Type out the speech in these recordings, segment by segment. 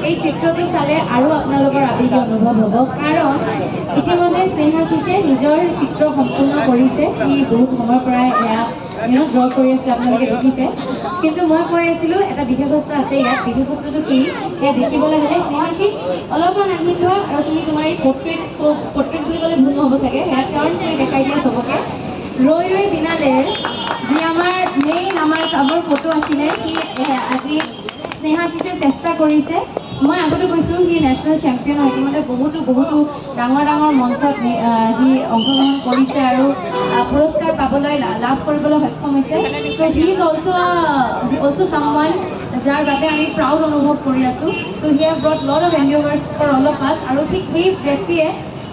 এই চিত্ৰটো চালে আৰু আপোনালোকৰ আবেগী অনুভৱ হ'ব কাৰণ ইতিমধ্যে স্নেহাশিষে নিজৰ চিত্ৰ সম্পূৰ্ণ কৰিছে সি বহুত সময়ৰ পৰাই এয়া ড্ৰ কৰি আছে আপোনালোকে দেখিছে কিন্তু মই কৈ আছিলোঁ এটা বিশেষত্ব আছে ইয়াত বিশেষত্বটো কি সেয়া দেখিবলৈ হ'লে স্নেহাশিষ অলপমান আহি যোৱা আৰু তুমি তোমাৰ এই পৰ্ট্ৰেট বুলি ক'লে ভুল নহ'ব চাগে সেয়া টাৰ্ণ কৰি দেখাই দিয়া চবকে ৰৈ ৰৈ বিনালেৰ যি আমাৰ মেইন আমাৰ কামৰ ফটো আছিলে সি আজি স্নেহাশিষে চেষ্টা কৰিছে মই আগতে কৈছোঁ সি নেশ্যনেল চেম্পিয়ন হয় ইতিমধ্যে বহুতো ডাঙৰ মঞ্চত সি অংশগ্ৰহণ কৰিছে আৰু পুৰস্কাৰ পাবলৈ লাভ কৰিবলৈ সক্ষম হৈছে চ' হি ইজ অলছ' ছামৱান যাৰ বাবে আমি প্ৰাউড অনুভৱ কৰি আছোঁ so' he have brought lot of endeavours for all of us আৰু ঠিক সেই ব্যক্তিয়ে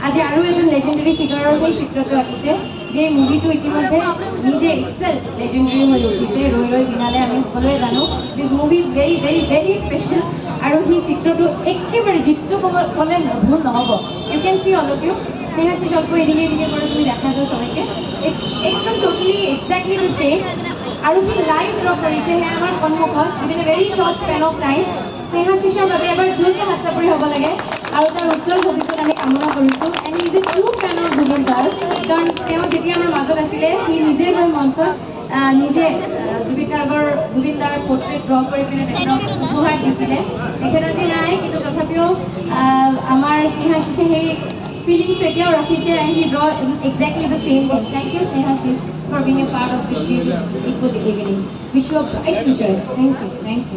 আজি আৰু এজন লেজেণ্ডেৰী ফিগাৰৰ সেই চিত্ৰটো আঁকিছে যে মুভিটো ইতিমধ্যে নিজে ইটছেল্ফ লেজেণ্ডেৰী হৈ উঠিছে ৰৈ ৰৈ বিনালে আমি সকলোৱে জানো this movie is very very very special আৰু সেই চিত্ৰটো একেবাৰে গীতটো ক'লে ভুল নহ'ব you can see all of you Snehashish অল্প এদিকে করে তুমি দেখা যাও সবাইকে একদম টোটালি এক্সাক্টলি দ্য সেম আৰু সি লাইভ ড্ৰ কৰিছে সেয়া আমাৰ সন্মুখত within a very short span of time স্নেহাশিষৰ বাবে এবাৰ জোৰকৈ হাত চাপৰি হ'ব লাগে আৰু তাৰ উজ্জ্বল ভৱিষ্যত আমি কামনা কৰিছোঁ and is a true fan of Zubeen sir কাৰণ তেওঁ যেতিয়া আমাৰ মাজত আছিলে সি নিজে গৈ মঞ্চত নিজে জুবিন দাৰ পৰ্ট্ৰেট ড্ৰ কৰি পিনে তেখেতক উপহাৰ দিছিলে তেখেত আজি নাই কিন্তু তথাপিও আমাৰ স্নেহাশিষে সেই ফিলিংছটো এতিয়াও ৰাখিছে and he drew exactly the same thing thank you Snehashish for being a part of this equal evening wish you a bright future thank U